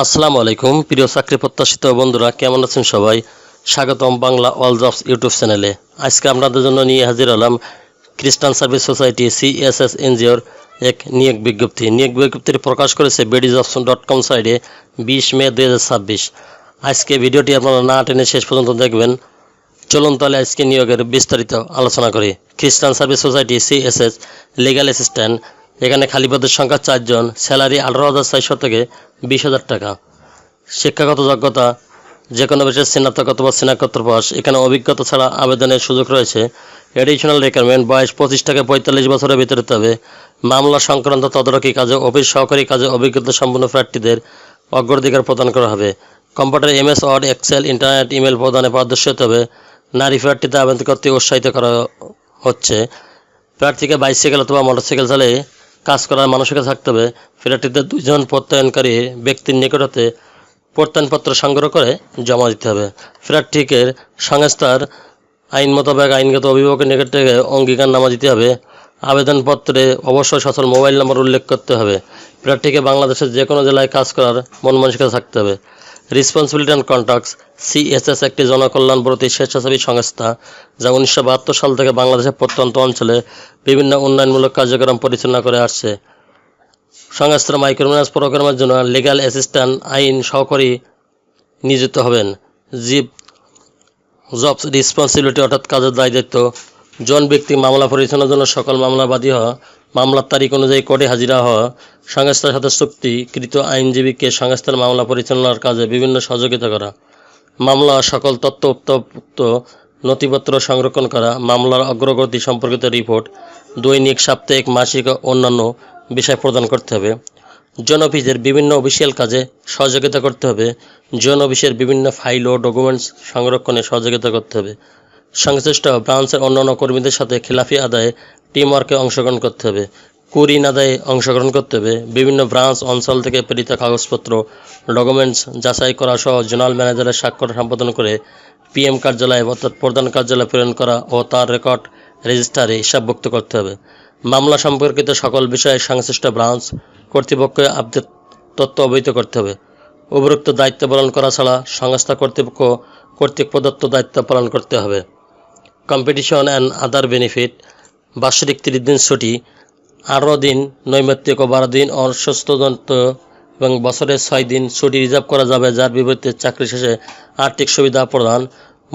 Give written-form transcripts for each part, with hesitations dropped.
আসসালামু আলাইকুম প্রিয় চাকরি প্রত্যাশিত বন্ধুরা, কেমন আছেন সবাই? স্বাগতম বাংলা অল জবস ইউটিউব চ্যানেলে। আজকে আপনাদের জন্য নিয়ে হাজির হলাম খ্রিস্টান সার্ভিস সোসাইটি CSS এনজিওর এক নিয়োগ বিজ্ঞপ্তিটি প্রকাশ করেছে bedijobs.com সাইটে 20 মে 2026। আজকে ভিডিওটি আপনারা না টেনে শেষ পর্যন্ত দেখবেন। চলুন তাহলে আজকে নিয়োগের বিস্তারিত আলোচনা করি। খ্রিস্টান service society CSS legal assistant, এখানে খালি পদের সংখ্যা 4 জন, স্যালারি 18,400 থেকে 20,000 টাকা। শিক্ষাগত যোগ্যতা যে কোনো বিষয়ে স্নাতক অথবা স্নাতকোত্তর পাস। এখানে অভিজ্ঞতা ছাড়া আবেদনের সুযোগ রয়েছে। এডিশনাল রিকোয়ারমেন্ট বয়স 25 থেকে 45 বছরের ভিতরে হতে হবে। মামলা সংক্রান্ত তদারকি কাজে অফিস সহকারী কাজে অভিজ্ঞতা সম্পন্ন প্রার্থীদের অগ্রাধিকার প্রদান করা হবে। Computer MS word Excel internet email প্রদানে পারদর্শী হতে হবে। নারী প্রার্থীতে আবেদন করতে উৎসাহিত করা হচ্ছে। প্রার্থীকে বাইসাইকেল অথবা মোটরসাইকেল চালিয়ে কাজ করার মানসিকতা থাকতে হবে। প্রার্থীদের 2 জন প্রত্যয়নকারী ব্যক্তির নিকট হতে প্রত্যয়নপত্র সংগ্রহ করে জমা দিতে হবে। প্রার্থীকে সংস্থার আইন মোতাবেক আইনগত অভিভাবকের নিকট থেকে অঙ্গীকারনামা দিতে হবে। আবেদনপত্রে অবশ্যই সচল মোবাইল নম্বর উল্লেখ করতে হবে। প্রার্থীকে বাংলাদেশের যে কোনো জেলায় কাজ করার মন মানসিকতা থাকতে হবে। Responsibility and contracts. CSS একটি জনকল্যাণবর্তী স্বেচ্ছাসেবী সংস্থা যা 1972 সাল থেকে বাংলাদেশের প্রত্যন্ত অঞ্চলে বিভিন্ন উন্নয়নমূলক কার্যক্রম পরিচালনা করে আসছে। সংস্থার মাইক্রোফিন্যান্স প্রোগ্রামের জন্য লিগ্যাল অ্যাসিস্ট্যান্ট আইন সহকারী নিযুক্ত হবেন। জবস রেসপন্সিবিলিটি অর্থাৎ কাজের দায়িত্ব। জন ব্যক্তি মামলা পরিচালনার জন্য সকল মামলাবাদী হওয়া, মামলার তারিখ অনুযায়ী কোর্টে হাজিরা হওয়া, সংস্থার সাথে চুক্তিকৃত আইনজীবীকে সংস্থার মামলা পরিচালনার কাজে বিভিন্ন সহযোগিতা করা, মামলা সকল তথ্যভুক্ত নথিপত্র সংরক্ষণ করা, মামলার অগ্রগতি সম্পর্কিত রিপোর্ট, দৈনিক সাপ্তাহিক মাসিক ও অন্যান্য বিষয় প্রদান করতে হবে। জন অফিসের বিভিন্ন অফিসিয়াল কাজে সহযোগিতা করতে হবে। জন অফিসের বিভিন্ন ফাইল ও ডকুমেন্টস সংরক্ষণে সহযোগিতা করতে হবে। সংশ্লিষ্ট ব্রাঞ্চের অন্যান্য কর্মীদের সাথে খিলাফি আদায়ে টিমওয়ার্কে অংশগ্রহণ করতে হবে। কুরিন আদায়ে অংশগ্রহণ করতে হবে। বিভিন্ন ব্রাঞ্চ অঞ্চল থেকে প্রেরিত কাগজপত্র ডকুমেন্টস যাচাই করা সহ জোনাল ম্যানেজারের স্বাক্ষর সম্পাদন করে PM কার্যালয়ে অর্থাৎ প্রধান কার্যালয়ে প্রেরণ করা ও তার রেকর্ড রেজিস্টারে হিসাবভুক্ত করতে হবে। মামলা সম্পর্কিত সকল বিষয়ে সংশ্লিষ্ট ব্রাঞ্চ কর্তৃপক্ষকে আপডেট তথ্য অবহিত করতে হবে। উপরোক্ত দায়িত্ব পালন করা ছাড়া সংস্থা কর্তৃপক্ষ কর্তৃক প্রদত্ত দায়িত্ব পালন করতে হবে। Competition and other benefit. বার্ষিক 30 দিন ছুটি, 18 দিন নৈমিত্তিক ও 12 দিন অসুস্থজনিত এবং বছরে 6 দিন ছুটি রিজার্ভ করা যাবে, যার বিপরীতে চাকরি শেষে আর্থিক সুবিধা প্রদান।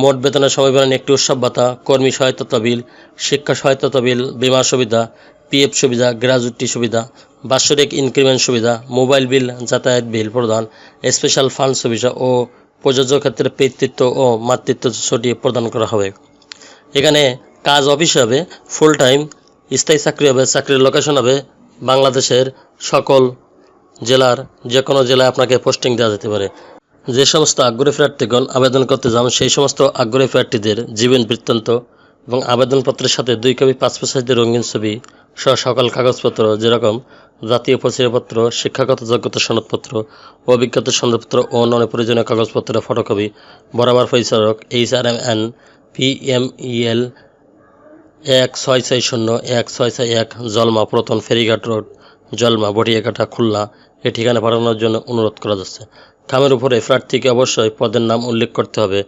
মোট বেতনের সমীকরণ একটি উৎসব ভাতা, কর্মী সহায়তা তহবিল, শিক্ষা সহায়তা তহবিল, বীমা সুবিধা, PF সুবিধা, গ্র্যাজুইটি সুবিধা, বার্ষিক ইনক্রিমেন্ট সুবিধা, মোবাইল বিল, যাতায়াত বিল প্রদান, স্পেশাল ফান্ড সুবিধা ও প্রযোজ্য ক্ষেত্রে পিতৃত্ব ও মাতৃত্ব ছুটি প্রদান করা হবে। এখানে কাজ অফিস হবে, ফুল টাইম, স্থায়ী চাকরি হবে। চাকরির লোকেশন হবে বাংলাদেশের সকল জেলার যে কোনো জেলায় আপনাকে পোস্টিং দেওয়া যেতে পারে। যে সমস্ত আগ্রহী প্রার্থীগণ আবেদন করতে যান সেই সমস্ত আগ্রহী প্রার্থীদের জীবন বৃত্তান্ত এবং আবেদনপত্রের সাথে 2 কপি পাসপোর্ট সাইজের রঙিন ছবি সহ সকল কাগজপত্র যেরকম জাতীয় পরিচয়পত্র, শিক্ষাগত যোগ্যতা সনদপত্র, অভিজ্ঞতা সনদপত্র ও অন্যান্য প্রয়োজনীয় কাগজপত্রের ফটোকপি বরাবর পরিচালক HRMN PMEL 16601661 জলমা প্রতন ফেরিঘাট রোড, জলমা বটিয়াঘাটা, খুলনা এই ঠিকানা পাঠানোর জন্য অনুরোধ করা যাচ্ছে। খামের উপরে প্রার্থীকে অবশ্যই পদের নাম উল্লেখ করতে হবে।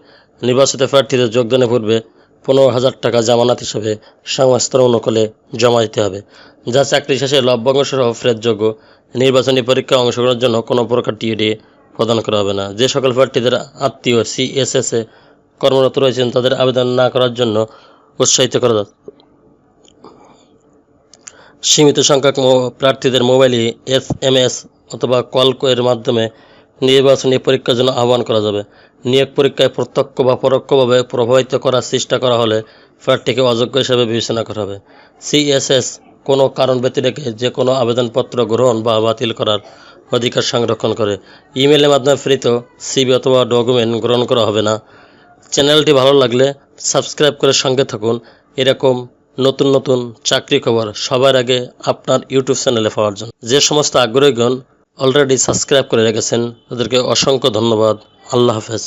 নির্বাচিত প্রার্থীদের যোগদানের পূর্বে 15,000 টাকা জামানত হিসেবে সংস্থার অনুকূলে জমা দিতে হবে, যা চাকরি শেষে লভ্যাংশ সহ ফেরতযোগ্য। নির্বাচনী পরীক্ষায় অংশগ্রহণের জন্য কোনো প্রকার টিএডি প্রদান করা হবে না। যে সকল প্রার্থীদের আত্মীয় CSS এ কর্মরত রয়েছেন তাদের আবেদন না করার জন্য উৎসাহিত করা যাচ্ছে। সীমিত সংখ্যক প্রার্থীদের মোবাইলে SMS অথবা কল এর মাধ্যমে নির্বাচনী পরীক্ষার জন্য আহ্বান করা যাবে। নিয়োগ পরীক্ষায় প্রত্যক্ষ বা পরোক্ষভাবে প্রভাবিত করার চেষ্টা করা হলে প্রার্থীকে অযোগ্য হিসেবে বিবেচনা করা হবে। CSS কোনো কারণ ব্যতি রেখে যে কোনো আবেদনপত্র গ্রহণ বা বাতিল করার অধিকার সংরক্ষণ করে। ইমেলের মাধ্যমে প্রেরিত CV অথবা ডকুমেন্ট গ্রহণ করা হবে না। চ্যানেলটি ভালো লাগলে সাবস্ক্রাইব করে সঙ্গে থাকুন এরকম নতুন নতুন চাকরি খবর সবার আগে আপনার ইউটিউব চ্যানেলে পাওয়ার জন্য। যে সমস্ত আগ্রহীগণ অলরেডি সাবস্ক্রাইব করে রেখেছেন তাদেরকে অসংখ্য ধন্যবাদ। আল্লাহ হাফেজ।